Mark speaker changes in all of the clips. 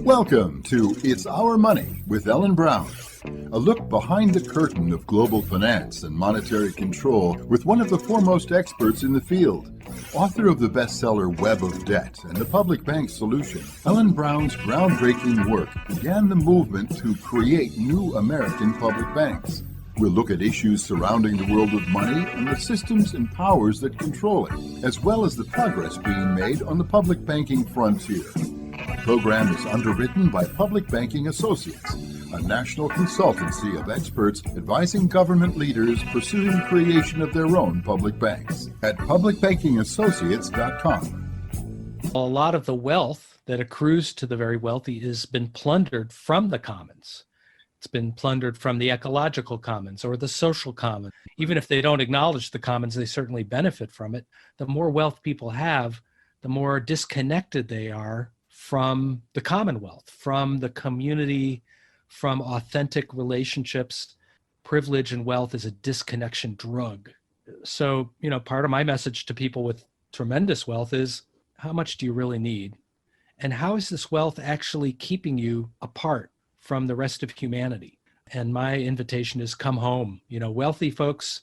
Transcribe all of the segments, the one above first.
Speaker 1: Welcome to It's Our Money with Ellen Brown, a look behind the curtain of global finance and monetary control with one of the foremost experts in the field. Author of the bestseller Web of Debt and the Public Bank Solution, Ellen Brown's groundbreaking work began the movement to create new American public banks. We'll look at issues surrounding the world of money and the systems and powers that control it, as well as the progress being made on the public banking frontier. The program is underwritten by Public Banking Associates, a national consultancy of experts advising government leaders pursuing creation of their own public banks at publicbankingassociates.com.
Speaker 2: A lot of the wealth that accrues to the very wealthy has been plundered from the commons. It's been plundered from the ecological commons or the social commons. Even if they don't acknowledge the commons, they certainly benefit from it. The more wealth people have, the more disconnected they are from the commonwealth, from the community, from authentic relationships. Privilege and wealth is a disconnection drug. So, part of my message to people with tremendous wealth is, how much do you really need? And how is this wealth actually keeping you apart from the rest of humanity? And my invitation is, come home. Wealthy folks,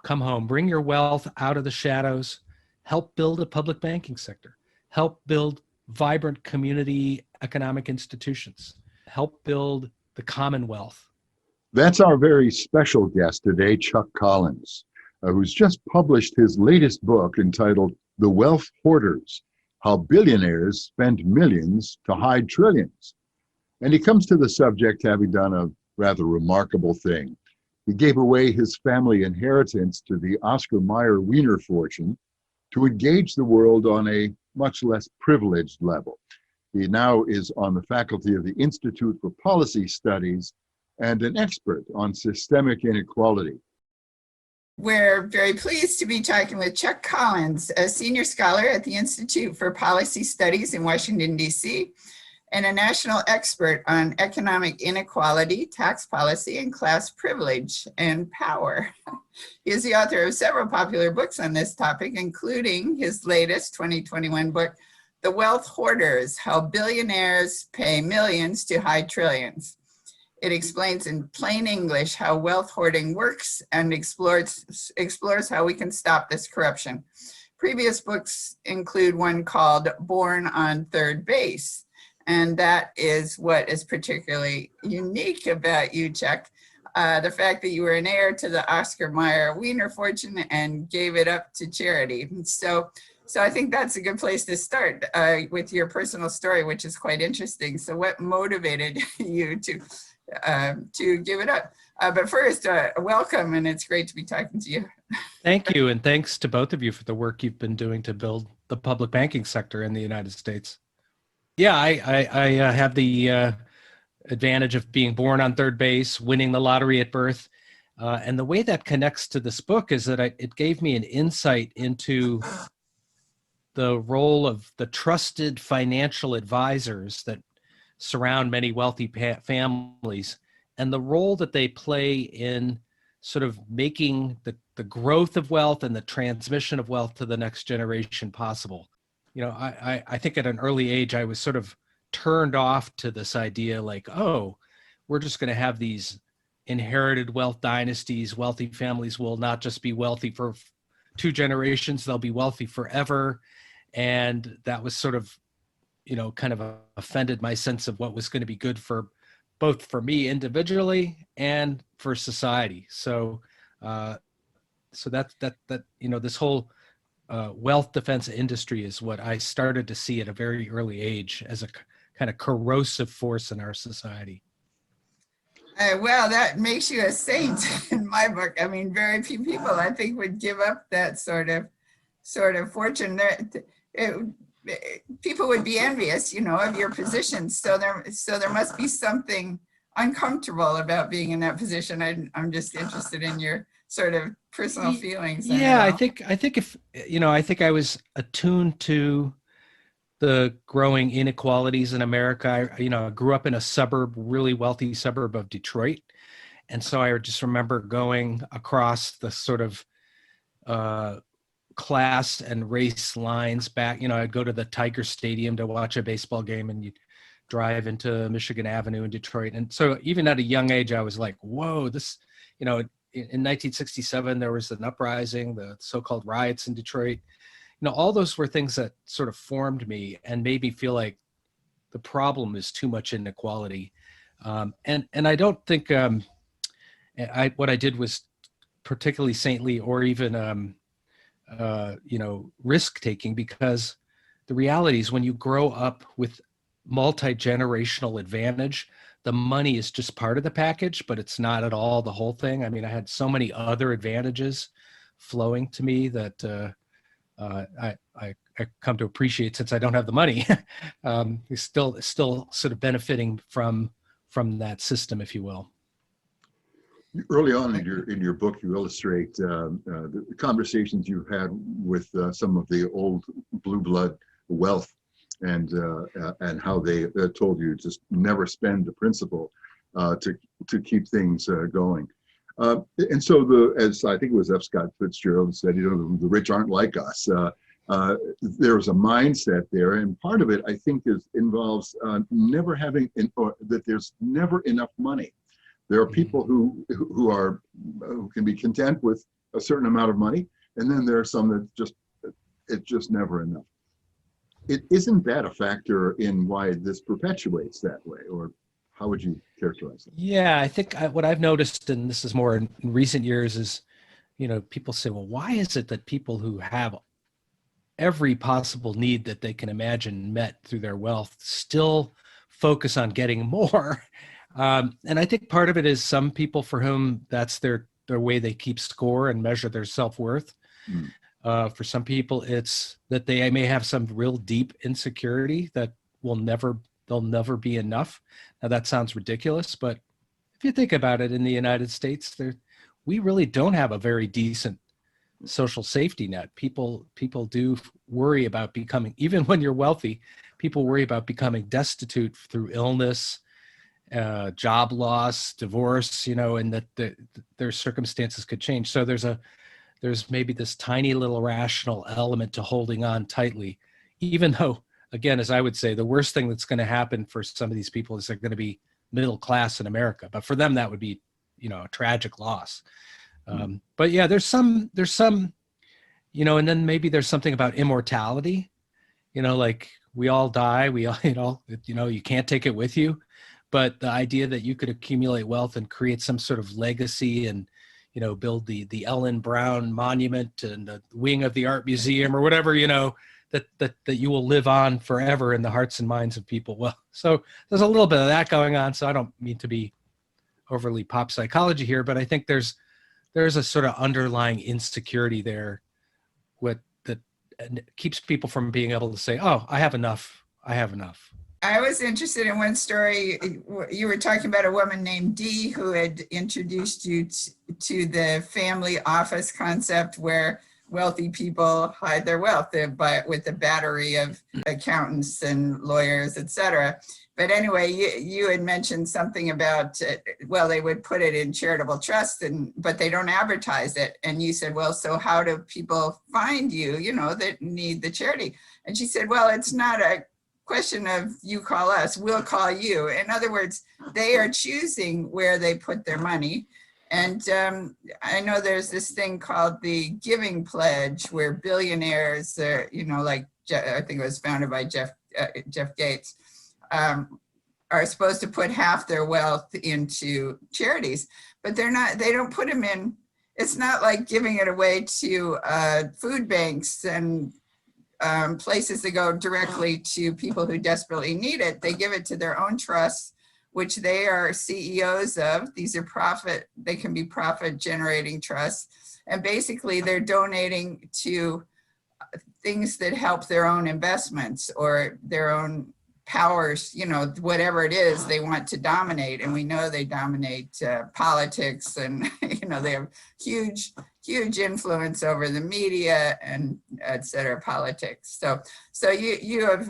Speaker 2: come home. Bring your wealth out of the shadows. Help build a public banking sector. Help build vibrant community economic institutions. Help build the commonwealth.
Speaker 1: That's our very special guest today, Chuck Collins, who's just published his latest book entitled The Wealth Hoarders: How Billionaires Spend Millions to Hide Trillions. And he comes to the subject having done a rather remarkable thing. He gave away his family inheritance to the Oscar Mayer Wiener fortune to engage the world on a much less privileged level. He now is on the faculty of the Institute for Policy Studies and an expert on systemic inequality.
Speaker 3: We're very pleased to be talking with Chuck Collins, a senior scholar at the Institute for Policy Studies in Washington, D.C., and a national expert on economic inequality, tax policy, and class privilege and power. He is the author of several popular books on this topic, including his latest 2021 book, The Wealth Hoarders: How Billionaires Pay Millions to Hide Trillions. It explains in plain English how wealth hoarding works and explores how we can stop this corruption. Previous books include one called Born on Third Base. And that is what is particularly unique about you, Chuck. The fact that you were an heir to the Oscar Mayer Wiener fortune and gave it up to charity. So I think that's a good place to start with your personal story, which is quite interesting. So what motivated you to give it up? But first, welcome, and it's great to be talking to you.
Speaker 2: Thank you, and thanks to both of you for the work you've been doing to build the public banking sector in the United States. Yeah, I have the advantage of being born on third base, winning the lottery at birth. And the way that connects to this book is that it gave me an insight into the role of the trusted financial advisors that surround many wealthy families, and the role that they play in sort of making the growth of wealth and the transmission of wealth to the next generation possible. I think at an early age, I was sort of turned off to this idea like, oh, we're just going to have these inherited wealth dynasties. Wealthy families will not just be wealthy for 2 generations, they'll be wealthy forever. And that was sort of, kind of offended my sense of what was going to be good for both for me individually and for society. So that this whole wealth defense industry is what I started to see at a very early age as a kind of corrosive force in our society.
Speaker 3: Well, that makes you a saint in my book. I mean, very few people, I think, would give up that sort of fortune. People would be envious, of your position. So there must be something uncomfortable about being in that position. I'm just interested in your sort of personal feelings.
Speaker 2: Yeah, I think if I think I was attuned to the growing inequalities in America. I grew up in a really wealthy suburb of Detroit, and so I just remember going across the sort of class and race lines back. I'd go to the Tiger Stadium to watch a baseball game, and you'd drive into Michigan Avenue in Detroit. And so even at a young age, I was like, whoa, this, in 1967, there was an uprising, the so-called riots in Detroit. All those were things that sort of formed me and made me feel like the problem is too much inequality. And I don't think what I did was particularly saintly or even, risk-taking, because the reality is when you grow up with multi-generational advantage, the money is just part of the package, but it's not at all the whole thing. I mean, I had so many other advantages flowing to me that I come to appreciate, since I don't have the money. Still sort of benefiting from that system, if you will.
Speaker 1: Early on in your book, you illustrate the conversations you've had with some of the old blue blood wealth, and how they told you just never spend the principal to keep things going. And so as I think it was F. Scott Fitzgerald said, the rich aren't like us. There's a mindset there, and part of it I think involves never having, or that there's never enough money. There are people who can be content with a certain amount of money, and then there are some that it's just never enough. Isn't that a factor in why this perpetuates that way, or how would you characterize it?
Speaker 2: Yeah, I think what I've noticed, and this is more in recent years, is, people say, well, why is it that people who have every possible need that they can imagine met through their wealth still focus on getting more? And I think part of it is some people for whom that's their way they keep score and measure their self-worth. For some people, it's that they may have some real deep insecurity that they'll never be enough. Now that sounds ridiculous, but if you think about it, in the United States, we really don't have a very decent social safety net. People do worry about becoming, even when you're wealthy, people worry about becoming destitute through illness, job loss, divorce, and that their circumstances could change. So there's maybe this tiny little rational element to holding on tightly, even though, again, as I would say, the worst thing that's going to happen for some of these people is they're going to be middle class in America. But for them, that would be, a tragic loss. But yeah, there's some, and then maybe there's something about immortality, like we all die, we all, you can't take it with you. But the idea that you could accumulate wealth and create some sort of legacy and, build the Ellen Brown Monument and the wing of the art museum or whatever, that you will live on forever in the hearts and minds of people. Well, so there's a little bit of that going on. So I don't mean to be overly pop psychology here, but I think there's a sort of underlying insecurity there that keeps people from being able to say, oh, I have enough.
Speaker 3: I was interested in one story. You were talking about a woman named Dee who had introduced you to the family office concept, where wealthy people hide their wealth with a battery of accountants and lawyers, etc. But anyway, you had mentioned something about, they would put it in charitable trust, but they don't advertise it. And you said, well, so how do people find you, that need the charity? And she said, well, it's not a question of you call us, we'll call you. In other words, they are choosing where they put their money. And I know there's this thing called the Giving Pledge, where billionaires, like I think it was founded by Jeff Gates, are supposed to put half their wealth into charities, but they don't put them in. It's not like giving it away to food banks and places that go directly to people who desperately need it. They give it to their own trusts, which they are CEOs of. These are they can be profit generating trusts. And basically they're donating to things that help their own investments or their own powers, whatever it is they want to dominate. And we know they dominate politics, and, they have huge influence over the media and et cetera, politics. So you have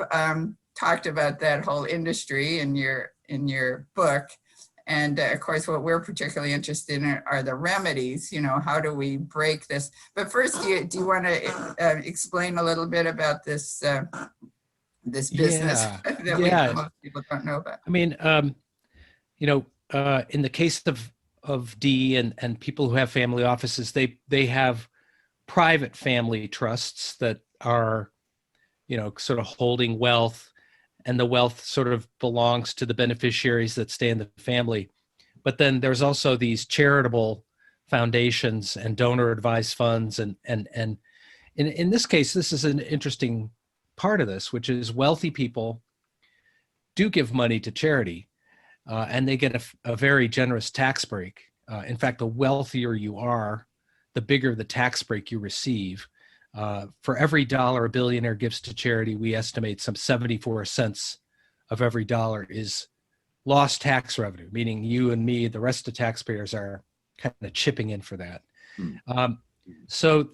Speaker 3: talked about that whole industry in your book. And of course, what we're particularly interested in are the remedies, how do we break this? But first, do you want to explain a little bit about this this business
Speaker 2: Yeah,
Speaker 3: that
Speaker 2: yeah.
Speaker 3: most people don't know about.
Speaker 2: I mean, in the case of D and people who have family offices, they have private family trusts that are, sort of holding wealth, and the wealth sort of belongs to the beneficiaries that stay in the family. But then there's also these charitable foundations and donor advised funds, and in this case, this is an interesting part of this, which is wealthy people do give money to charity, and they get a very generous tax break. In fact, the wealthier you are, the bigger the tax break you receive. For every dollar a billionaire gives to charity, we estimate some 74 cents of every dollar is lost tax revenue, meaning you and me, the rest of taxpayers, are kind of chipping in for that. So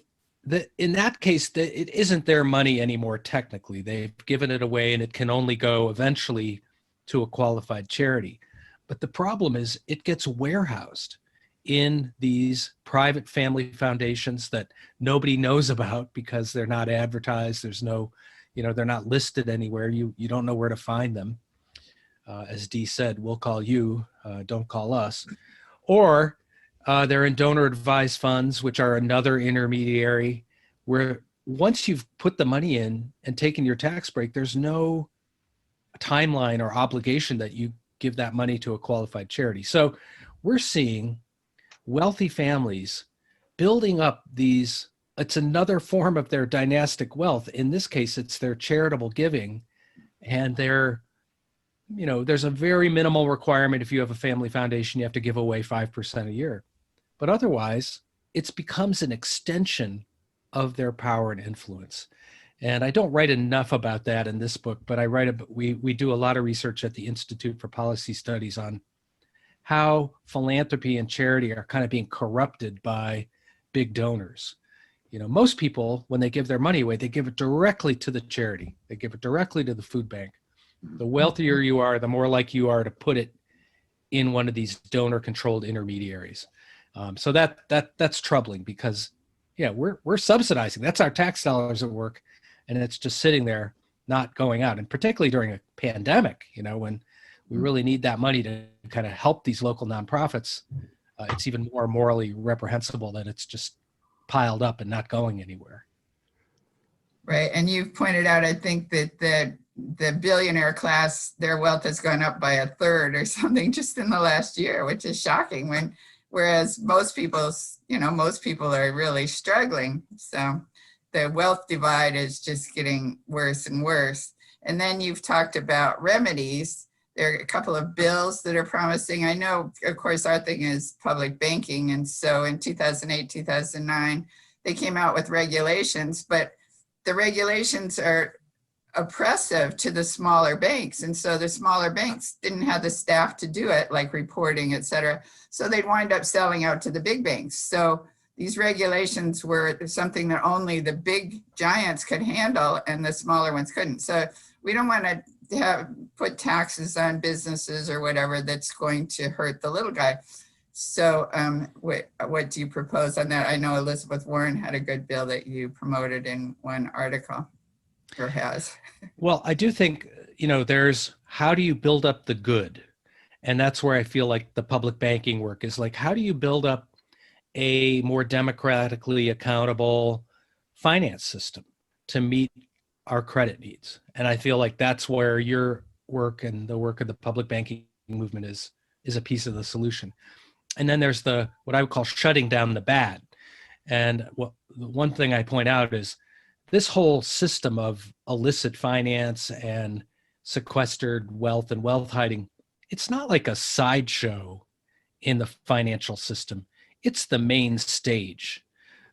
Speaker 2: in that case, it isn't their money anymore technically. They've given it away, and it can only go eventually to a qualified charity. But the problem is it gets warehoused in these private family foundations that nobody knows about because they're not advertised. There's no, they're not listed anywhere. You don't know where to find them. As Dee said, we'll call you, don't call us. Or they're in donor advised funds, which are another intermediary, where once you've put the money in and taken your tax break, there's no timeline or obligation that you give that money to a qualified charity. So we're seeing wealthy families building up these, it's another form of their dynastic wealth. In this case, it's their charitable giving, and there's a very minimal requirement. If you have a family foundation, you have to give away 5% a year. But otherwise, it becomes an extension of their power and influence. And I don't write enough about that in this book, but we do a lot of research at the Institute for Policy Studies on how philanthropy and charity are kind of being corrupted by big donors. Most people, when they give their money away, they give it directly to the charity. They give it directly to the food bank. The wealthier you are, the more likely you are to put it in one of these donor-controlled intermediaries. So that's troubling because, we're subsidizing. That's our tax dollars at work, and it's just sitting there, not going out. And particularly during a pandemic, when we really need that money to kind of help these local nonprofits, it's even more morally reprehensible that it's just piled up and not going anywhere.
Speaker 3: Right, and you've pointed out, I think, that the billionaire class, their wealth has gone up by a third or something just in the last year, which is shocking. Whereas most people are really struggling. So the wealth divide is just getting worse and worse. And then you've talked about remedies. There are a couple of bills that are promising. I know, of course, our thing is public banking. And so in 2008, 2009, they came out with regulations, but the regulations are oppressive to the smaller banks. And so the smaller banks didn't have the staff to do it, like reporting, et cetera. So they'd wind up selling out to the big banks. So these regulations were something that only the big giants could handle and the smaller ones couldn't. So we don't want to put taxes on businesses or whatever that's going to hurt the little guy. So what do you propose on that? I know Elizabeth Warren had a good bill that you promoted in one article, or has.
Speaker 2: Well, I do think, there's how do you build up the good? And that's where I feel like the public banking work is like, how do you build up a more democratically accountable finance system to meet our credit needs? And I feel like that's where your work and the work of the public banking movement is a piece of the solution. And then there's what I would call shutting down the bad. And the one thing I point out is this whole system of illicit finance and sequestered wealth and wealth hiding, it's not like a sideshow in the financial system. It's the main stage.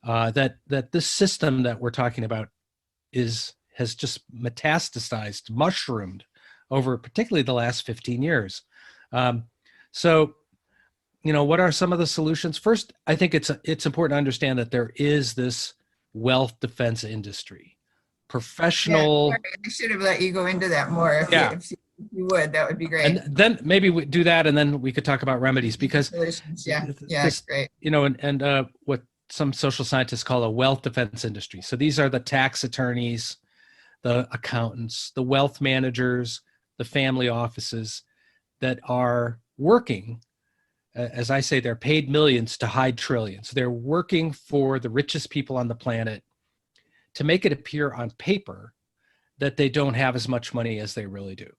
Speaker 2: That this system that we're talking about has just metastasized, mushroomed over particularly the last 15 years. So what are some of the solutions? First, I think it's important to understand that there is this wealth defense industry, professional.
Speaker 3: Yeah, I should have let you go into that more. If you would, that would be great.
Speaker 2: And then maybe we do that, and then we could talk about remedies, because
Speaker 3: great.
Speaker 2: And what some social scientists call a wealth defense industry. So these are the tax attorneys, the accountants, the wealth managers, the family offices that are working. As I say, they're paid millions to hide trillions. They're working for the richest people on the planet to make it appear on paper that they don't have as much money as they really do.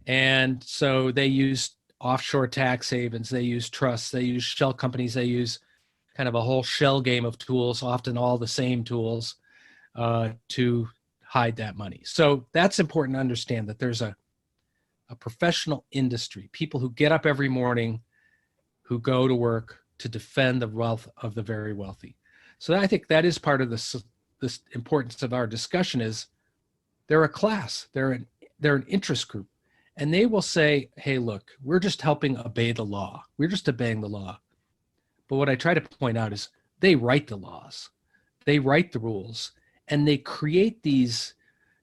Speaker 2: And so they use offshore tax havens, they use trusts, they use shell companies, they use kind of a whole shell game of tools, often all the same tools, to hide that money. So that's important to understand, that there's a professional industry, people who get up every morning, who go to work to defend the wealth of the very wealthy. So I think that is part of this importance of our discussion. Is they're a class, they're an interest group, and they will say, hey, look, we're just helping obey the law. We're just obeying the law. But what I try to point out is they write the laws, they write the rules, and they create these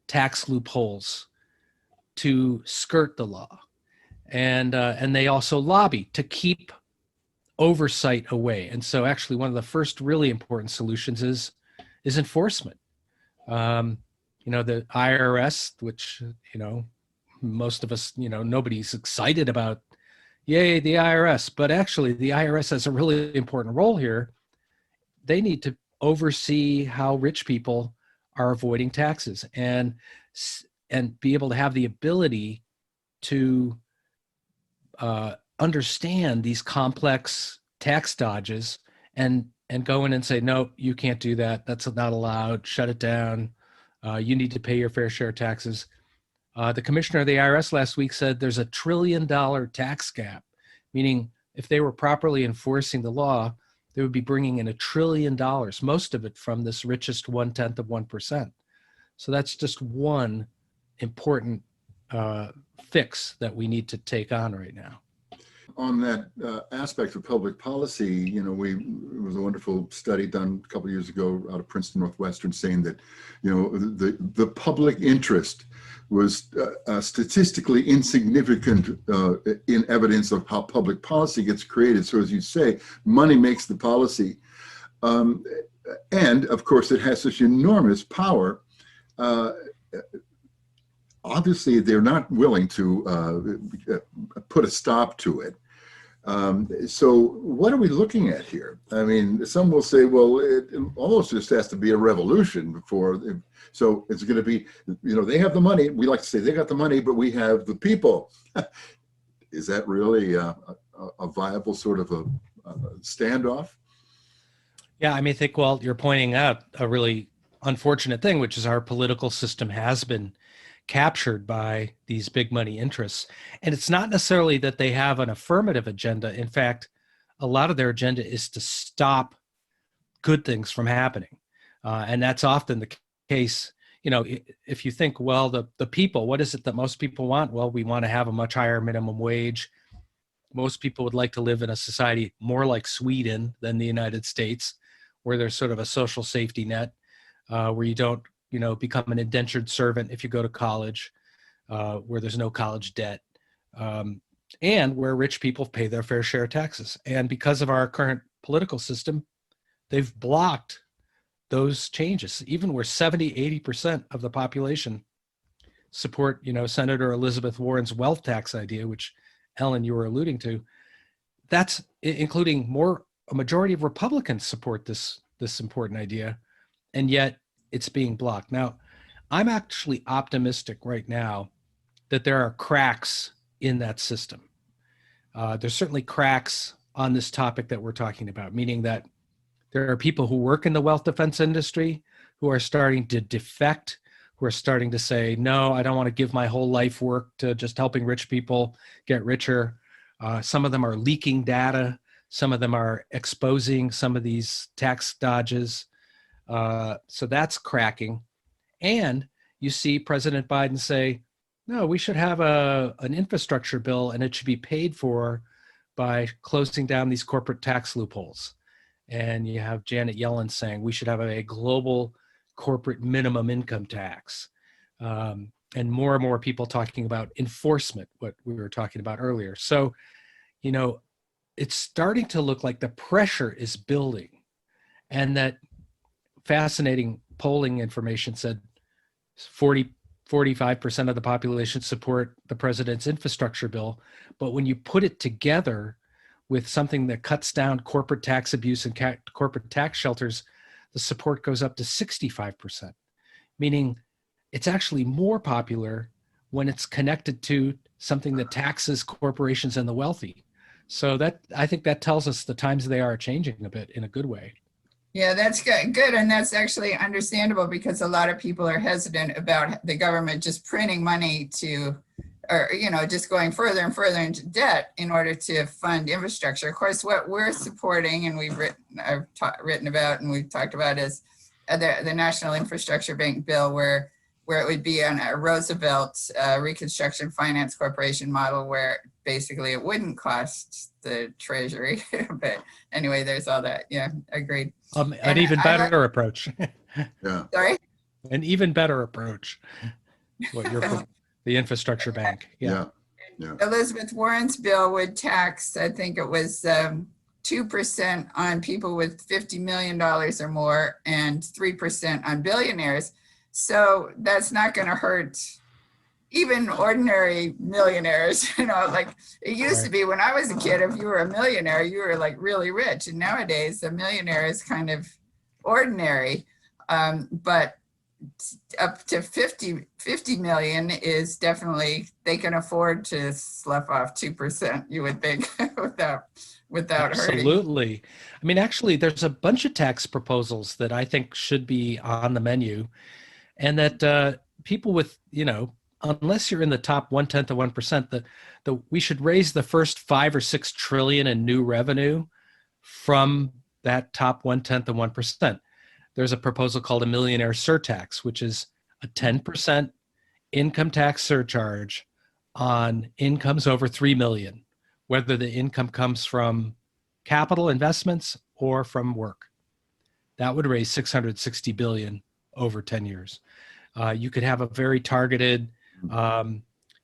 Speaker 2: tax loopholes to skirt the law. And they also lobby to keep oversight away. And so actually one of the first really important solutions is enforcement. The IRS, which, most of us, nobody's excited about, yay, the IRS, but actually the IRS has a really important role here. They need to oversee how rich people are avoiding taxes and be able to have the ability to understand these complex tax dodges and go in and say, no, you can't do that. That's not allowed. Shut it down. You need to pay your fair share of taxes. The commissioner of the IRS last week said there's $1 trillion tax gap, meaning if they were properly enforcing the law, they would be bringing in $1 trillion, most of it from this richest 1/10 of 1%. So that's just one important fix that we need to take on right now.
Speaker 1: On that aspect of public policy, it was a wonderful study done a couple of years ago out of Princeton Northwestern saying that, the public interest was statistically insignificant in evidence of how public policy gets created. So as you say, money makes the policy. And of course, it has such enormous power. Obviously, they're not willing to put a stop to it. So what are we looking at here? I mean, some will say, well, it almost just has to be a revolution before. So it's going to be, they have the money. We like to say they got the money, but we have the people. Is that really a viable sort of a standoff?
Speaker 2: Yeah, I think, well, you're pointing out a really unfortunate thing, which is our political system has been captured by these big money interests. And it's not necessarily that they have an affirmative agenda. In fact, a lot of their agenda is to stop good things from happening. And that's often the case. If you think, well, the people, what is it that most people want? Well, we want to have a much higher minimum wage. Most people would like to live in a society more like Sweden than the United States, where there's sort of a social safety net, where you don't become an indentured servant if you go to college, where there's no college debt, and where rich people pay their fair share of taxes. And because of our current political system, they've blocked those changes, even where 70-80% of the population support, Senator Elizabeth Warren's wealth tax idea, which Ellen, you were alluding to. That's including a majority of Republicans support this important idea, and yet it's being blocked. Now, I'm actually optimistic right now that there are cracks in that system. There's certainly cracks on this topic that we're talking about, meaning that there are people who work in the wealth defense industry who are starting to defect, who are starting to say, no, I don't want to give my whole life work to just helping rich people get richer. Some of them are leaking data. Some of them are exposing some of these tax dodges. So that's cracking. And you see President Biden say, no, we should have an infrastructure bill, and it should be paid for by closing down these corporate tax loopholes. And you have Janet Yellen saying we should have a global corporate minimum income tax. And more and more people talking about enforcement, what we were talking about earlier. So, it's starting to look like the pressure is building, and that fascinating polling information said 45% of the population support the president's infrastructure bill. But when you put it together with something that cuts down corporate tax abuse and corporate tax shelters, the support goes up to 65%, meaning it's actually more popular when it's connected to something that taxes corporations and the wealthy. So that, I think that tells us the times they are changing a bit in a good way.
Speaker 3: Yeah, that's good. And that's actually understandable because a lot of people are hesitant about the government just printing money to, or, just going further and further into debt in order to fund infrastructure. Of course, what we're supporting and I've written about and we've talked about is the National Infrastructure Bank bill where it would be on a Roosevelt Reconstruction Finance Corporation model where basically it wouldn't cost the Treasury. But anyway, there's all that. Yeah, agreed.
Speaker 2: An even better approach.
Speaker 1: Yeah.
Speaker 3: Sorry?
Speaker 2: An even better approach. What the infrastructure bank.
Speaker 1: Yeah.
Speaker 3: Elizabeth Warren's bill would tax, I think it was 2% on people with $50 million or more and 3% on billionaires. So that's not going to hurt even ordinary millionaires. Like it used to be when I was a kid, if you were a millionaire, you were like really rich. And nowadays a millionaire is kind of ordinary. But up to 50 million is definitely, they can afford to slough off 2%, you would think, without hurting.
Speaker 2: Absolutely. I mean, actually, there's a bunch of tax proposals that I think should be on the menu, and that people with, unless you're in the top 1/10 of 1%, we should raise the first 5 or 6 trillion in new revenue from that top 1/10 of 1%. There's a proposal called a millionaire surtax, which is a 10% income tax surcharge on incomes over 3 million, whether the income comes from capital investments or from work. That would raise 660 billion over 10 years. You could have a very targeted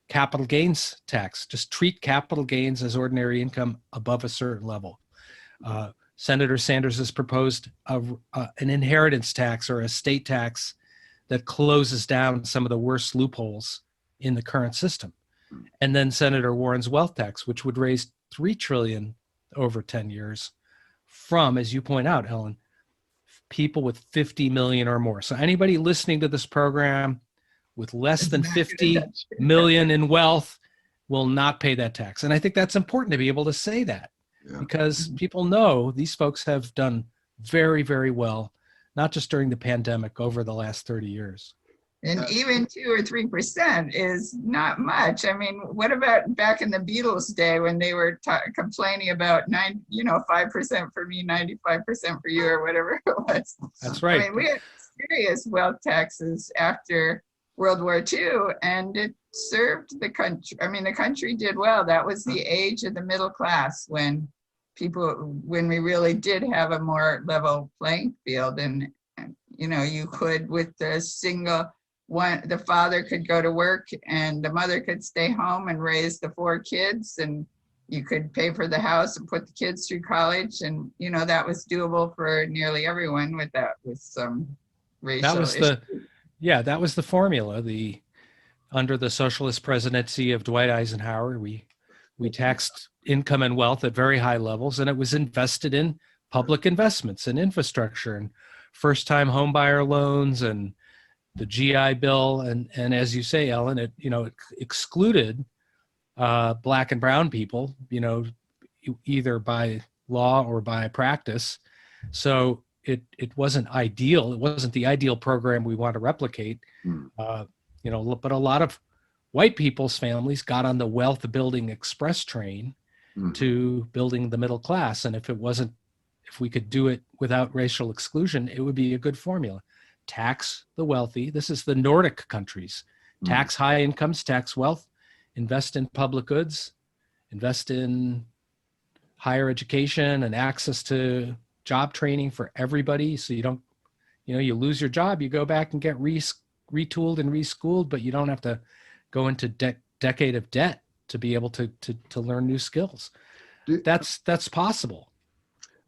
Speaker 2: capital gains tax. Just treat capital gains as ordinary income above a certain level. Senator Sanders has proposed an inheritance tax or a estate tax that closes down some of the worst loopholes in the current system. And then Senator Warren's wealth tax, which would raise 3 trillion over 10 years from, as you point out, Ellen, people with 50 million or more. So anybody listening to this program with less than 50 million in wealth will not pay that tax. And I think that's important to be able to say that. Yeah. Because people know these folks have done very, very well, not just during the pandemic, over the last 30 years.
Speaker 3: And even 2 or 3% is not much. I mean, what about back in the Beatles' day when they were complaining about 5% for me, 95% for you, or whatever it was?
Speaker 2: That's right.
Speaker 3: I mean, we had serious wealth taxes after World War II, and it served the country. I mean, the country did well. That was the age of the middle class when we really did have a more level playing field. And you could, with the single one, the father could go to work and the mother could stay home and raise the 4 kids, and you could pay for the house and put the kids through college. And, that was doable for nearly everyone with some racial issues.
Speaker 2: That was the formula. Under the socialist presidency of Dwight Eisenhower, we taxed income and wealth at very high levels, and it was invested in public investments and infrastructure and first-time homebuyer loans and the GI Bill. And as you say, Ellen, it excluded Black and brown people, either by law or by practice. So it wasn't ideal. It wasn't the ideal program we want to replicate. But a lot of white people's families got on the wealth building express train to building the middle class. And if we could do it without racial exclusion, it would be a good formula. Tax the wealthy. This is the Nordic countries. Tax high incomes, tax wealth, invest in public goods, invest in higher education and access to job training for everybody. So you don't, you lose your job, you go back and get retooled and reschooled, but you don't have to go into decade of debt to be able to learn new skills. That's possible.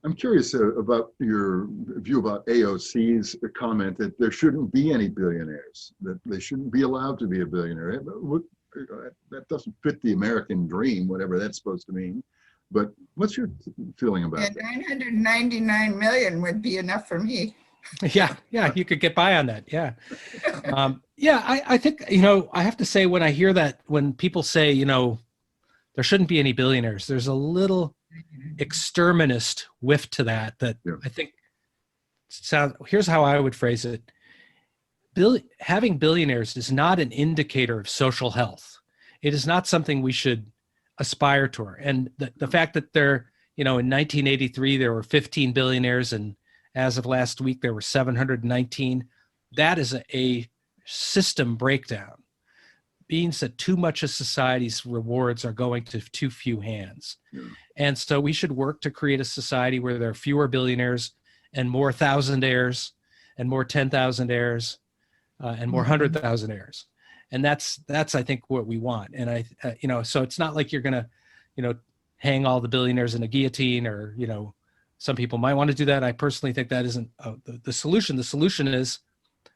Speaker 1: I'm curious about your view about AOC's comment that there shouldn't be any billionaires, that they shouldn't be allowed to be a billionaire. That doesn't fit the American dream, whatever that's supposed to mean. But what's your feeling about that?
Speaker 3: 999 million would be enough for me.
Speaker 2: Yeah, you could get by on that. Yeah. I think, I have to say when I hear that, when people say, there shouldn't be any billionaires, there's a little exterminist whiff to that
Speaker 1: Yeah.
Speaker 2: I think here's how I would phrase it. Having billionaires is not an indicator of social health. It is not something we should aspire toward. And the fact that in 1983, there were 15 billionaires, and as of last week, there were 719. That is a system breakdown. Means that too much of society's rewards are going to too few hands.
Speaker 1: Yeah.
Speaker 2: And so we should work to create a society where there are fewer billionaires and more thousandaires and more 10,000aires and more 100,000aires. And that's I think what we want. And so it's not like you're going to, hang all the billionaires in a guillotine, or, some people might want to do that. I personally think that isn't the solution. The solution is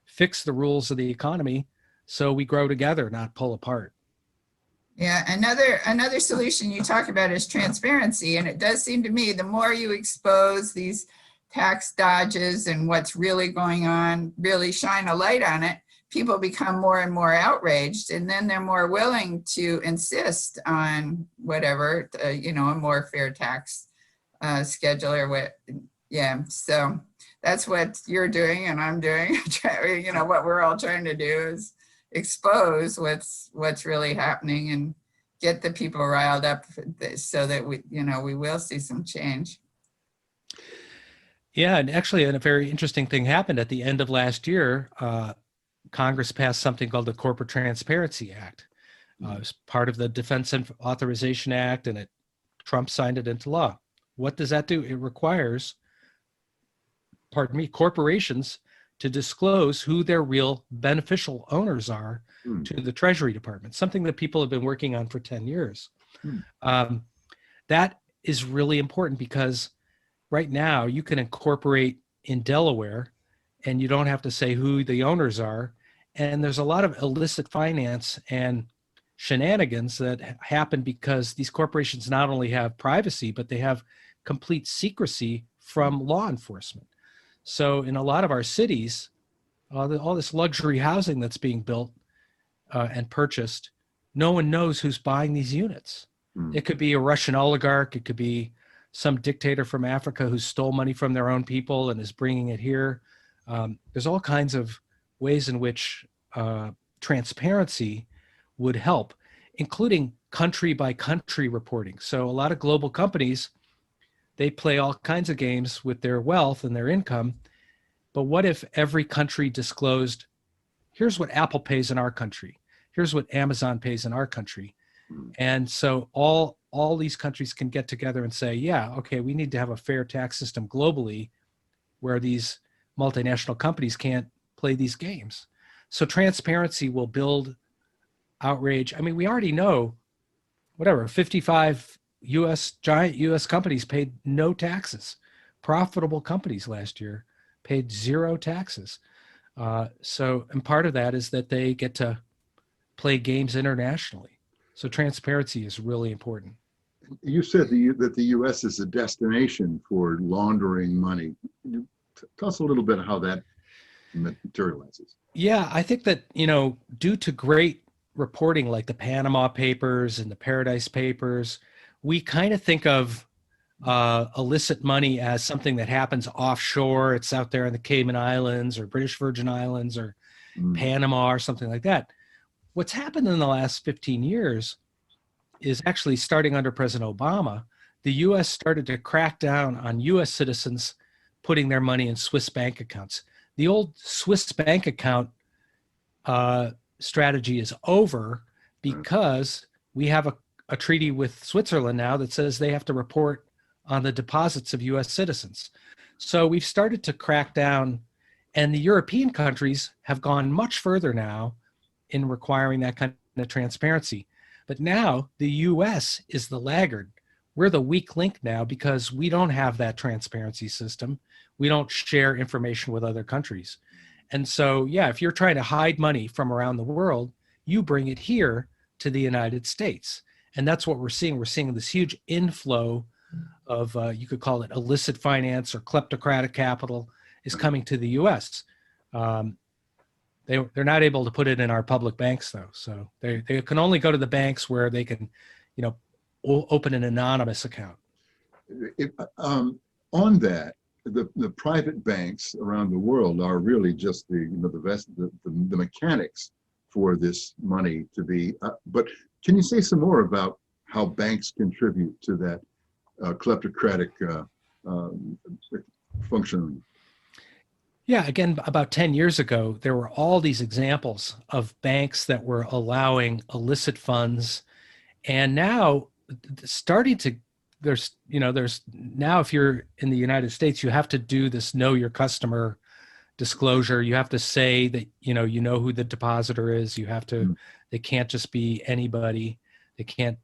Speaker 2: fix the rules of the economy so we grow together, not pull apart.
Speaker 3: Yeah, another solution you talk about is transparency. And it does seem to me the more you expose these tax dodges and what's really going on, really shine a light on it, people become more and more outraged, and then they're more willing to insist on whatever, a more fair tax schedule or what. Yeah, so that's what you're doing and I'm doing. What we're all trying to do is expose what's really happening and get the people riled up so that we will see some change.
Speaker 2: Yeah, and actually, a very interesting thing happened at the end of last year. Congress passed something called the Corporate Transparency Act. It was part of the Defense Authorization Act, and Trump signed it into law. What does that do? It requires, corporations to disclose who their real beneficial owners are to the Treasury Department, something that people have been working on for 10 years. That is really important because right now you can incorporate in Delaware and you don't have to say who the owners are. And there's a lot of illicit finance and shenanigans that happen because these corporations not only have privacy, but they have complete secrecy from law enforcement. So in a lot of our cities, all this luxury housing that's being built and purchased, no one knows who's buying these units. It could be a Russian oligarch. It could be some dictator from Africa who stole money from their own people and is bringing it here. There's all kinds of ways in which transparency would help, including country by country reporting. So a lot of global companies, they play all kinds of games with their wealth and their income. But what if every country disclosed, here's what Apple pays in our country, here's what Amazon pays in our country. And so all these countries can get together and say, yeah, okay, we need to have a fair tax system globally where these multinational companies can't play these games. So transparency will build outrage. I mean, we already know, 55 giant US companies paid no taxes. Profitable companies last year paid zero taxes. And part of that is that they get to play games internationally. So transparency is really important.
Speaker 1: You said that the U.S. is a destination for laundering money. Tell us a little bit how that materializes.
Speaker 2: Yeah, I think that, due to great reporting like the Panama Papers and the Paradise Papers, we kind of think of illicit money as something that happens offshore. It's out there in the Cayman Islands or British Virgin Islands or Panama or something like that. What's happened in the last 15 years is actually starting under President Obama, the U.S. started to crack down on U.S. citizens putting their money in Swiss bank accounts. The old Swiss bank account strategy is over because we have a treaty with Switzerland now that says they have to report on the deposits of U.S. citizens. So we've started to crack down, and the European countries have gone much further now in requiring that kind of transparency. But now the U.S. is the laggard. we're the weak link now because we don't have that transparency system. We don't share information with other countries. And so, yeah, if you're trying to hide money from around the world, you bring it here to the United States. And that's what we're seeing. We're seeing this huge inflow of, you could call it illicit finance or kleptocratic capital is coming to the US. They're not able to put it in our public banks though. So they can only go to the banks where they can, open an anonymous account.
Speaker 1: On that, the private banks around the world are really just the mechanics for this money to be. But can you say some more about how banks contribute to that kleptocratic functioning?
Speaker 2: Yeah, again, about 10 years ago, there were all these examples of banks that were allowing illicit funds. And now there's now, if you're in the United States, you have to do this know your customer disclosure. You have to say that, you know who the depositor is. You have to, they can't just be anybody. They can't,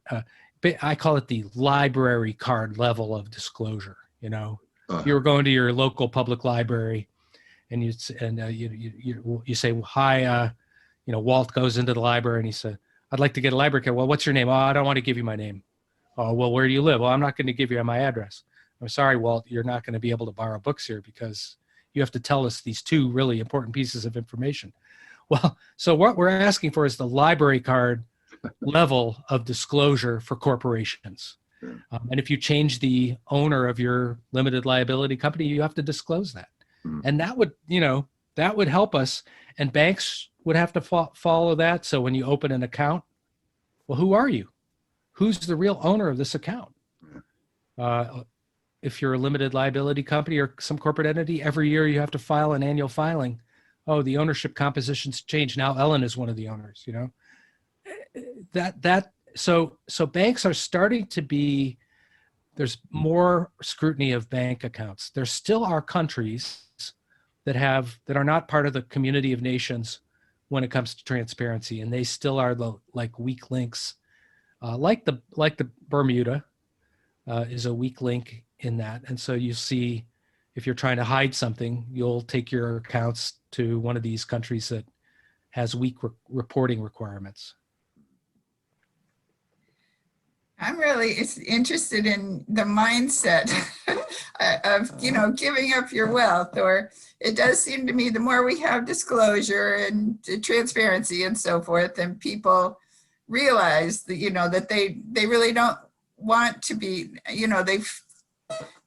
Speaker 2: I call it the library card level of disclosure. If you were going to your local public library, and you say, well, hi, Walt goes into the library and he said, I'd like to get a library card. Well, what's your name? Oh, I don't want to give you my name. Oh, well, where do you live? Well, I'm not going to give you my address. I'm sorry, Walt, you're not going to be able to borrow books here because you have to tell us these two really important pieces of information. Well, so what we're asking for is the library card level of disclosure for corporations. And if you change the owner of your limited liability company, you have to disclose that. And that would help us, and banks would have to follow that. So when you open an account, well, who are you? Who's the real owner of this account? If you're a limited liability company or some corporate entity, every year you have to file an annual filing. Oh, the ownership composition's changed. Now Ellen is one of the owners, So banks are starting to be, there's more scrutiny of bank accounts. There still are countries that are not part of the community of nations when it comes to transparency, and they still are the weak links, like the Bermuda is a weak link in that. And so you see, if you're trying to hide something, you'll take your accounts to one of these countries that has weak reporting requirements.
Speaker 3: I'm really interested in the mindset of, giving up your wealth, or it does seem to me the more we have disclosure and transparency and so forth, and people realize that, that they really don't want to be,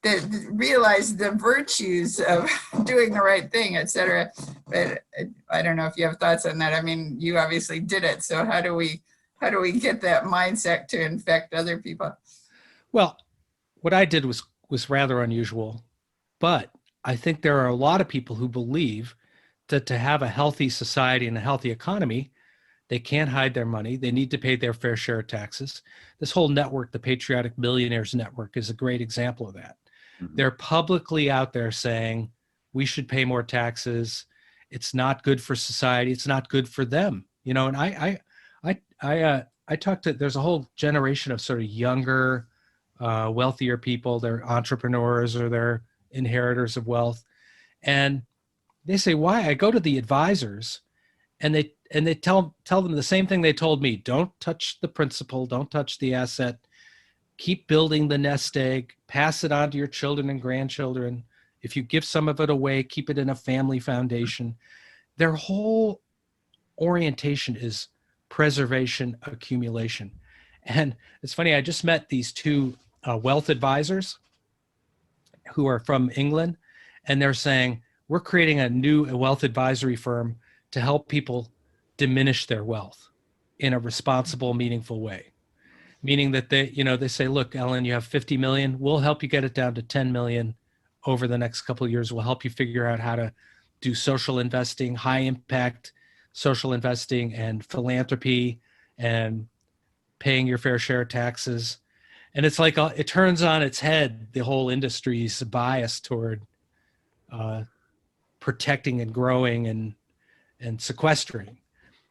Speaker 3: they realize the virtues of doing the right thing, et cetera. But I don't know if you have thoughts on that. I mean, you obviously did it. So how do we get that mindset to infect other people?
Speaker 2: Well, what I did was rather unusual, but I think there are a lot of people who believe that to have a healthy society and a healthy economy, they can't hide their money. They need to pay their fair share of taxes. This whole network, the Patriotic Millionaires Network, is a great example of that. Mm-hmm. They're publicly out there saying, we should pay more taxes. It's not good for society. It's not good for them. And I talked to, there's a whole generation of sort of younger, wealthier people. They're entrepreneurs or they're inheritors of wealth. And they say, why? I go to the advisors and they tell them the same thing they told me. Don't touch the principal. Don't touch the asset. Keep building the nest egg. Pass it on to your children and grandchildren. If you give some of it away, keep it in a family foundation. Their whole orientation is preservation, accumulation. And it's funny, I just met these two wealth advisors who are from England, and they're saying, we're creating a new wealth advisory firm to help people diminish their wealth in a responsible, meaningful way. Meaning that they say, look, Ellen, you have 50 million. We'll help you get it down to 10 million over the next couple of years. We'll help you figure out how to do social investing, high impact social investing and philanthropy and paying your fair share of taxes. And it's like, it turns on its head, the whole industry's bias toward protecting and growing and sequestering.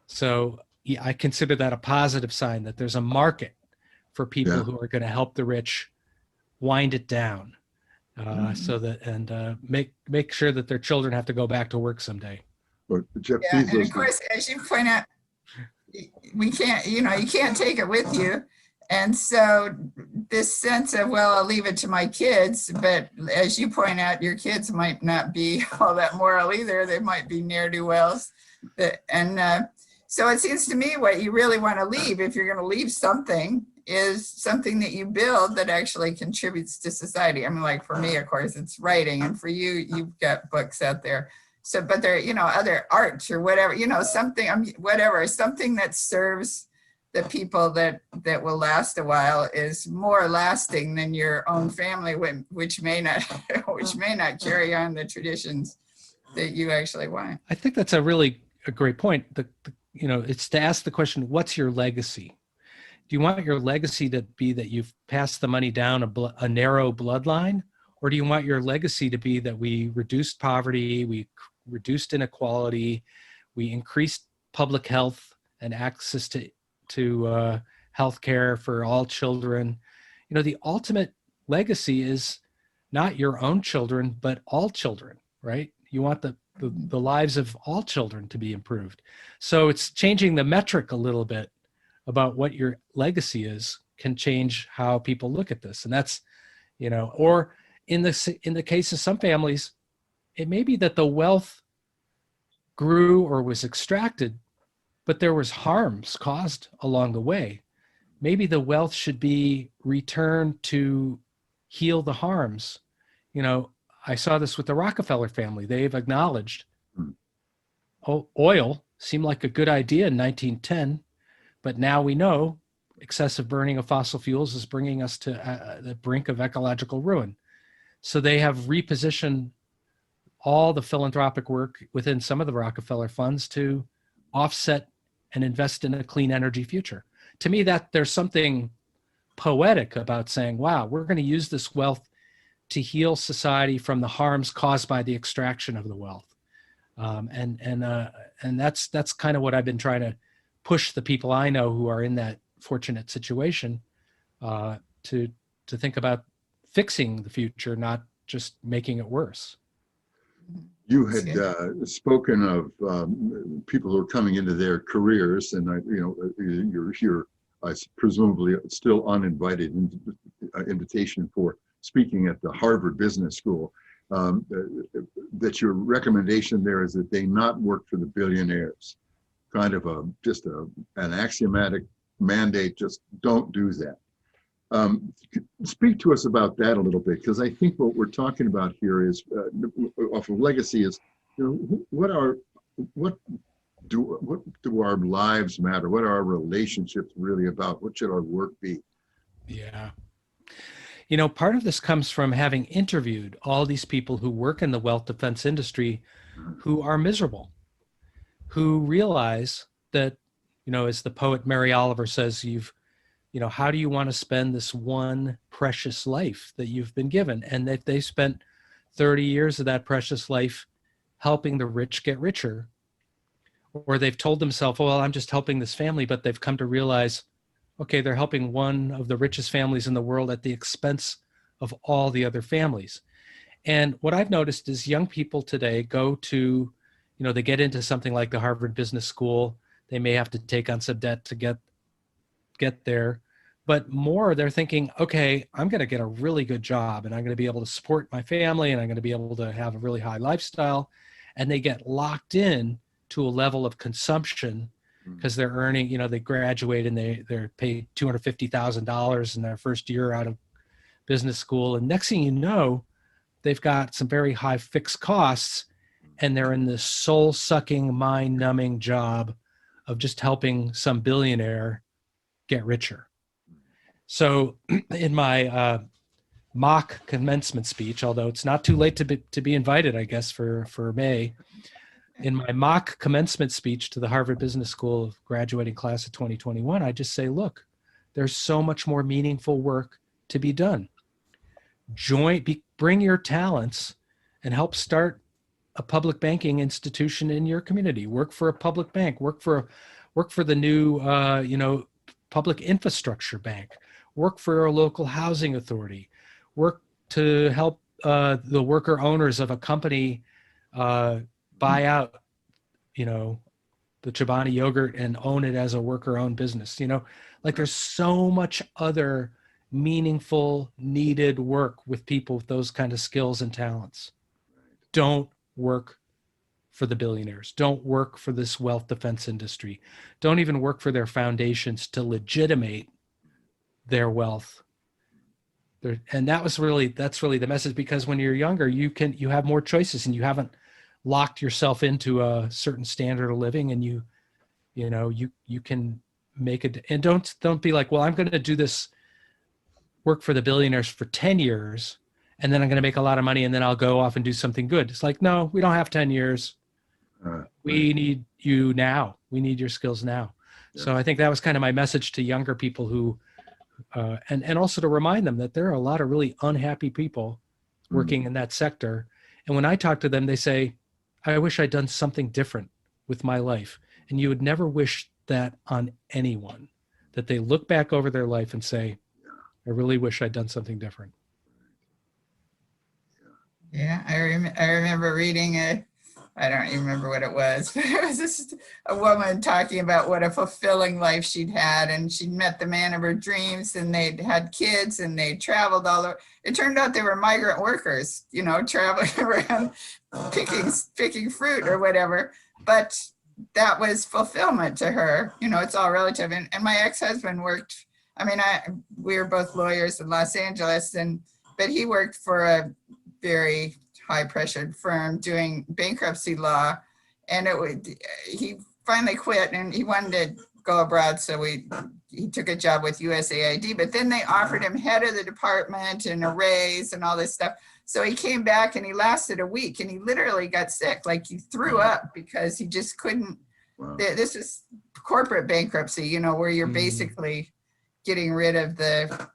Speaker 2: So I consider that a positive sign that there's a market for people who are going to help the rich wind it down, so that make sure that their children have to go back to work someday.
Speaker 1: But Jeff
Speaker 3: Yeah, and
Speaker 1: Bezos,
Speaker 3: of course, as you point out, we can't, you can't take it with you. And so this sense of, well, I'll leave it to my kids, but as you point out, your kids might not be all that moral either. They might be ne'er-do-wells. And so it seems to me what you really want to leave, if you're going to leave something, is something that you build that actually contributes to society. I mean, like for me, of course, it's writing, and for you, you've got books out there. So, but there, other arts or whatever, something, whatever, something that serves the people that will last a while is more lasting than your own family, which may not carry on the traditions that you actually want.
Speaker 2: I think that's a great point. It's to ask the question, what's your legacy? Do you want your legacy to be that you've passed the money down a narrow bloodline? Or do you want your legacy to be that we reduced poverty, we reduced inequality, we increased public health and access to health care for all children? The ultimate legacy is not your own children, but all children, right? You want the lives of all children to be improved. So it's changing the metric a little bit about what your legacy is can change how people look at this. And that's, or in the case of some families, it may be that the wealth grew or was extracted, but there was harms caused along the way. Maybe the wealth should be returned to heal the harms. I saw this with the Rockefeller family. They've acknowledged oil seemed like a good idea in 1910, but now we know excessive burning of fossil fuels is bringing us to the brink of ecological ruin. So they have repositioned all the philanthropic work within some of the Rockefeller funds to offset and invest in a clean energy future. To me, that there's something poetic about saying, wow, we're going to use this wealth to heal society from the harms caused by the extraction of the wealth. And that's kind of what I've been trying to push the people I know who are in that fortunate situation to think about fixing the future, not just making it worse.
Speaker 1: You had spoken of people who are coming into their careers, and you're presumably still uninvited invitation for speaking at the Harvard Business School. That your recommendation there is that they not work for the billionaires. Kind of an axiomatic mandate. Just don't do that. Speak to us about that a little bit, because I think what we're talking about here is off of legacy is, what do our lives matter? What are our relationships really about? What should our work be?
Speaker 2: Yeah. Part of this comes from having interviewed all these people who work in the wealth defense industry who are miserable, who realize that, as the poet Mary Oliver says, how do you want to spend this one precious life that you've been given? And that they spent 30 years of that precious life helping the rich get richer, or they've told themselves, well, I'm just helping this family, but they've come to realize, okay, they're helping one of the richest families in the world at the expense of all the other families. And what I've noticed is young people today go to, they get into something like the Harvard Business School. They may have to take on some debt to get there, but more they're thinking, okay, I'm going to get a really good job and I'm going to be able to support my family and I'm going to be able to have a really high lifestyle. And they get locked in to a level of consumption because they're earning, they graduate and they're paid $250,000 in their first year out of business school. And next thing you know, they've got some very high fixed costs and they're in this soul-sucking, mind-numbing job of just helping some billionaire get richer. So in my mock commencement speech, although it's not too late to be invited, I guess, for May, in my mock commencement speech to the Harvard Business School graduating class of 2021, I just say, look, there's so much more meaningful work to be done. Bring your talents and help start a public banking institution in your community. Work for a public bank. Work for the new, public infrastructure bank. Work for a local housing authority. work to help the worker owners of a company buy out, the Chobani yogurt and own it as a worker-owned business. Like there's so much other meaningful, needed work with people with those kind of skills and talents. Don't work for the billionaires. Don't work for this wealth defense industry. Don't even work for their foundations to legitimate their wealth. And that's really the message, because when you're younger, you have more choices and you haven't locked yourself into a certain standard of living, and you can make it. And don't be like, well, I'm going to do this work for the billionaires for 10 years and then I'm going to make a lot of money and then I'll go off and do something good. It's like, no, we don't have 10 years. We need you now. We need your skills now. Yeah. So I think that was kind of my message to younger people who, and also to remind them that there are a lot of really unhappy people working in that sector. And when I talk to them, they say, I wish I'd done something different with my life. And you would never wish that on anyone, that they look back over their life and say, I really wish I'd done something different.
Speaker 3: Yeah, I remember reading I don't even remember what it was, but it was just a woman talking about what a fulfilling life she'd had, and she'd met the man of her dreams, and they'd had kids, and they traveled all over. It turned out they were migrant workers, traveling around picking fruit or whatever, but that was fulfillment to her. It's all relative. And my ex-husband worked, we were both lawyers in Los Angeles, but he worked for a very high-pressured firm doing bankruptcy law, and he finally quit, and he wanted to go abroad, so he took a job with USAID, but then they offered him head of the department and a raise and all this stuff. So he came back and he lasted a week, and he literally got sick, like he threw up because he just couldn't. Wow. This is corporate bankruptcy, where you're basically getting rid of the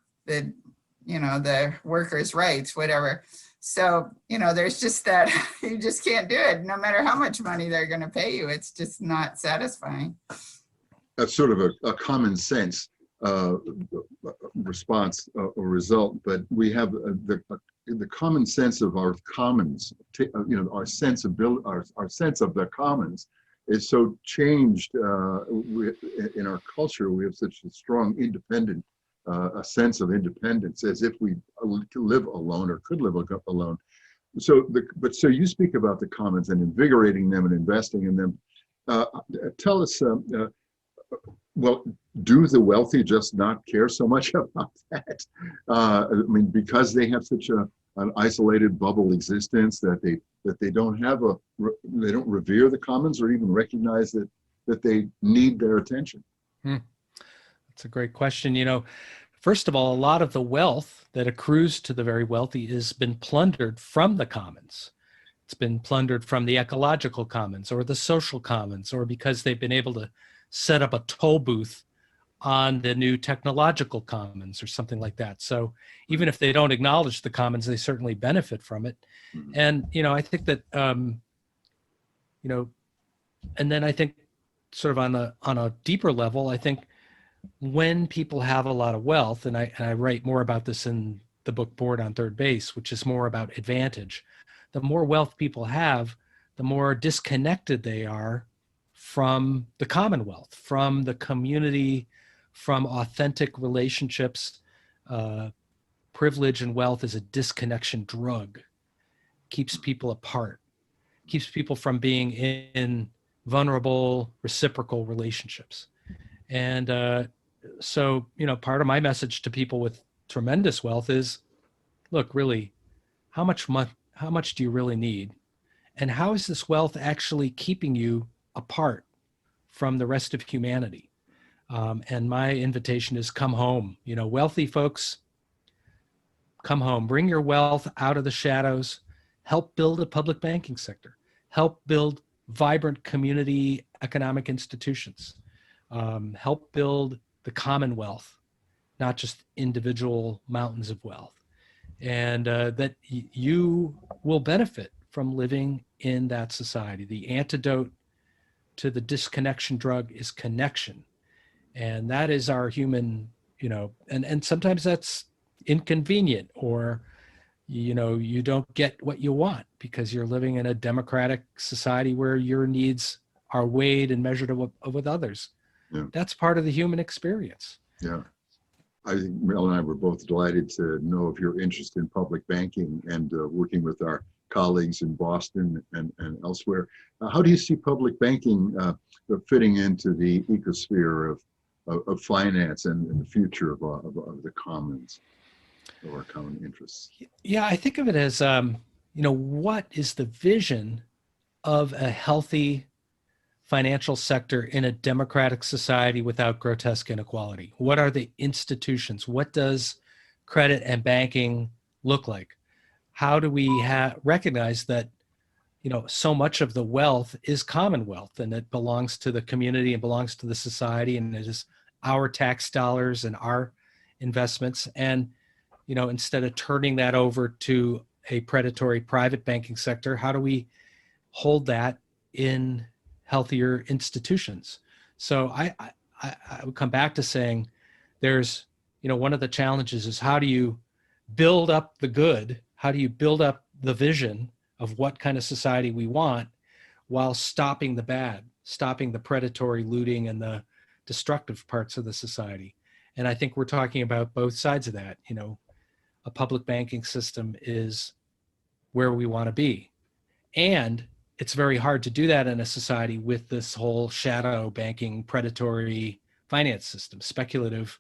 Speaker 3: workers' rights, whatever. So, there's just that, you just can't do it. No matter how much money they're going to pay you, it's just not satisfying.
Speaker 1: That's sort of a common sense response or result, but we have the common sense of our commons, our sense of the commons is so changed in our culture. We have such a strong independent a sense of independence, as if we live alone or could live alone. So you speak about the commons and invigorating them and investing in them. Tell us, well, do the wealthy just not care so much about that? Because they have such an isolated bubble existence that they don't they don't revere the commons or even recognize that they need their attention.
Speaker 2: That's a great question. First of all, a lot of the wealth that accrues to the very wealthy has been plundered from the commons. It's been plundered from the ecological commons or the social commons, or because they've been able to set up a toll booth on the new technological commons or something like that. So even if they don't acknowledge the commons, they certainly benefit from it. And, I think that, and then I think sort of on a deeper level, I think when people have a lot of wealth, and I write more about this in the book Board on Third Base, which is more about advantage. The more wealth people have, the more disconnected they are from the commonwealth, from the community, from authentic relationships. Privilege and wealth is a disconnection drug. Keeps people apart, keeps people from being in vulnerable reciprocal relationships. And so, part of my message to people with tremendous wealth is, look, really, how much do you really need? And how is this wealth actually keeping you apart from the rest of humanity? And my invitation is come home. Wealthy folks, come home. Bring your wealth out of the shadows. Help build a public banking sector. Help build vibrant community economic institutions. Help build the commonwealth, not just individual mountains of wealth. And that you will benefit from living in that society. The antidote to the disconnection drug is connection. And that is our human, and sometimes that's inconvenient or you don't get what you want because you're living in a democratic society where your needs are weighed and measured with others.
Speaker 1: Yeah.
Speaker 2: That's part of the human experience.
Speaker 1: Yeah. I think Mel and I were both delighted to know of your interest in public banking and working with our colleagues in Boston and elsewhere. How do you see public banking fitting into the ecosphere of finance and the future of the commons, of our common interests?
Speaker 2: Yeah, I think of it as, what is the vision of a healthy financial sector in a democratic society without grotesque inequality? What are the institutions? What does credit and banking look like? How do we recognize that, so much of the wealth is commonwealth and it belongs to the community and belongs to the society, and it is our tax dollars and our investments. And, instead of turning that over to a predatory private banking sector, how do we hold that in healthier institutions? So I would come back to saying there's, one of the challenges is how do you build up the good? How do you build up the vision of what kind of society we want while stopping the bad, stopping the predatory looting and the destructive parts of the society? And I think we're talking about both sides of that. A public banking system is where we want to be. And it's very hard to do that in a society with this whole shadow banking, predatory finance system, speculative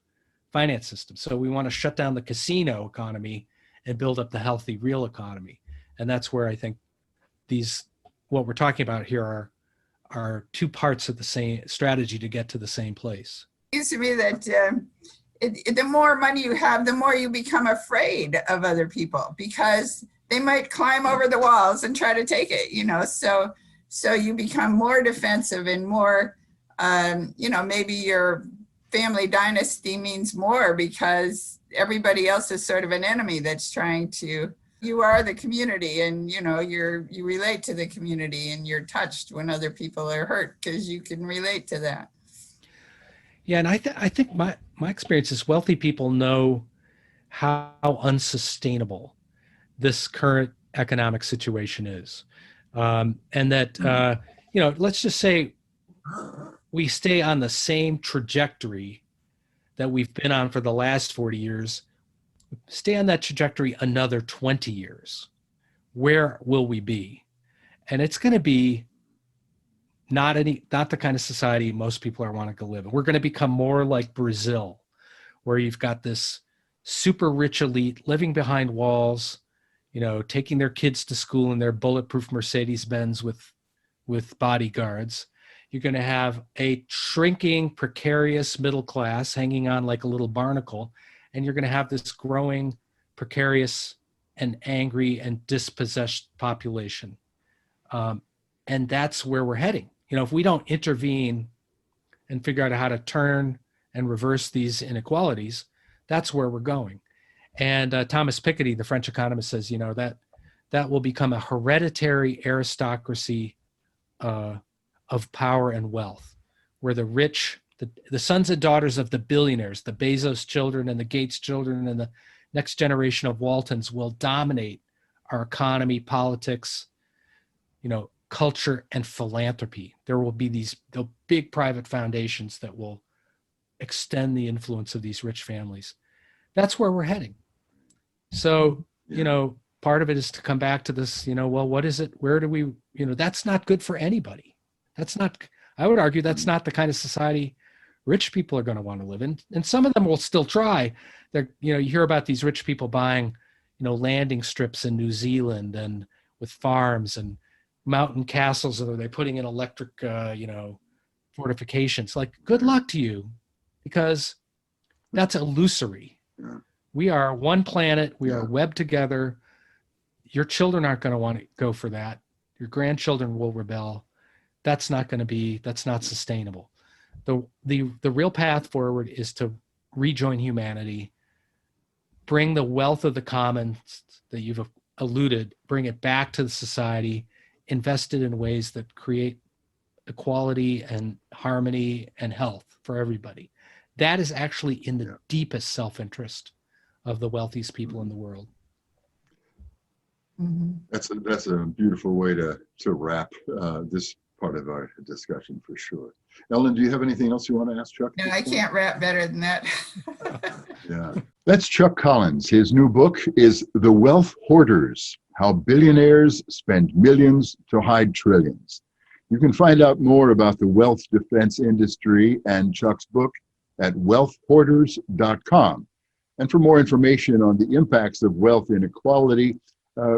Speaker 2: finance system. So we want to shut down the casino economy and build up the healthy real economy. And that's where I think what we're talking about here are two parts of the same strategy to get to the same place.
Speaker 3: It seems to me that the more money you have, the more you become afraid of other people because they might climb over the walls and try to take it, so you become more defensive and more, maybe your family dynasty means more because everybody else is sort of an enemy that's trying to, you are the community and, you relate to the community and you're touched when other people are hurt because you can relate to that.
Speaker 2: Yeah, and I think my experience is wealthy people know how unsustainable this current economic situation is. And that, let's just say we stay on the same trajectory that we've been on for the last 40 years, stay on that trajectory another 20 years. Where will we be? And it's going to be not the kind of society most people are wanting to live in. We're going to become more like Brazil, where you've got this super rich elite living behind walls, taking their kids to school in their bulletproof Mercedes-Benz with bodyguards. You're going to have a shrinking, precarious middle class hanging on like a little barnacle. And you're going to have this growing, precarious and angry and dispossessed population. And that's where we're heading. If we don't intervene and figure out how to turn and reverse these inequalities, that's where we're going. And Thomas Piketty, the French economist, says, that will become a hereditary aristocracy of power and wealth, where the rich, the sons and daughters of the billionaires, the Bezos children and the Gates children and the next generation of Waltons will dominate our economy, politics, culture, and philanthropy. There will be the big private foundations that will extend the influence of these rich families. That's where we're heading. So, part of it is to come back to this, well, what is it? Where do we, that's not good for anybody. I would argue that's not the kind of society rich people are going to want to live in. And some of them will still try. You hear about these rich people buying, landing strips in New Zealand and with farms and mountain castles, or they're putting in electric, fortifications. Like, good luck to you, because that's illusory.
Speaker 1: Yeah.
Speaker 2: We are one planet. We are webbed together. Your children aren't going to want to go for that. Your grandchildren will rebel. That's not sustainable. The real path forward is to rejoin humanity, bring the wealth of the commons that you've alluded, bring it back to the society, invest it in ways that create equality and harmony and health for everybody. That is actually in the deepest self-interest of the wealthiest people in the world.
Speaker 3: Mhm.
Speaker 1: That's a beautiful way to wrap this part of our discussion for sure. Ellen, do you have anything else you want to ask Chuck?
Speaker 3: No, I can't rap better than that.
Speaker 1: Yeah. That's Chuck Collins. His new book is The Wealth Hoarders: How Billionaires Spend Millions to Hide Trillions. You can find out more about the wealth defense industry and Chuck's book at wealthhoarders.com. And for more information on the impacts of wealth inequality,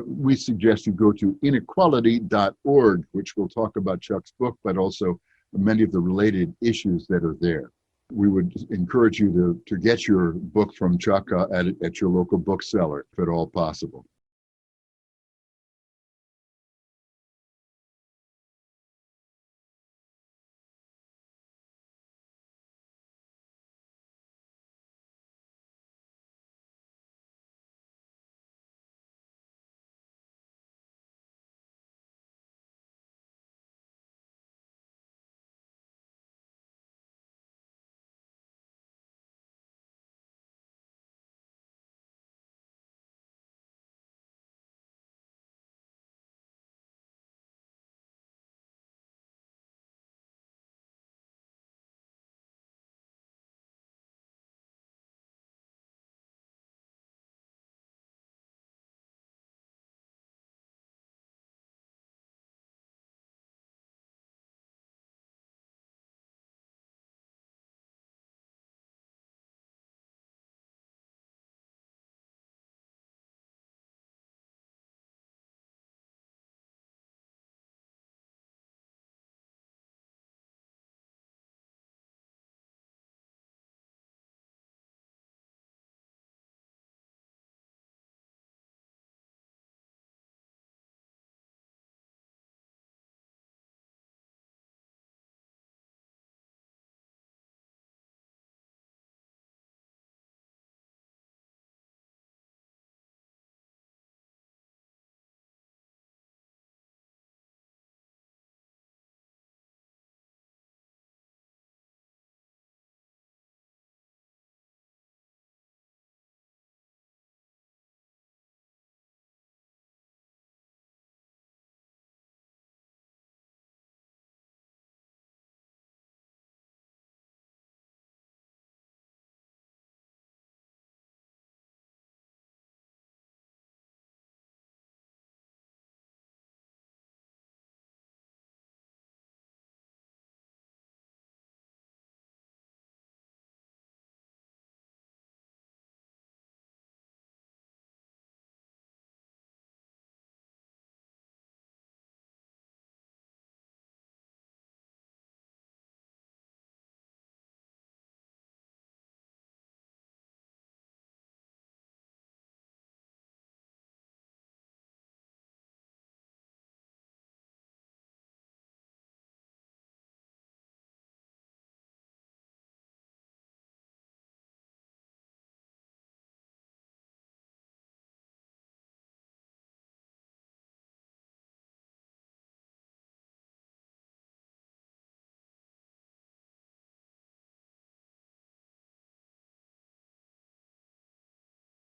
Speaker 1: we suggest you go to inequality.org, which will talk about Chuck's book, but also many of the related issues that are there. We would encourage you to get your book from Chuck at your local bookseller, if at all possible.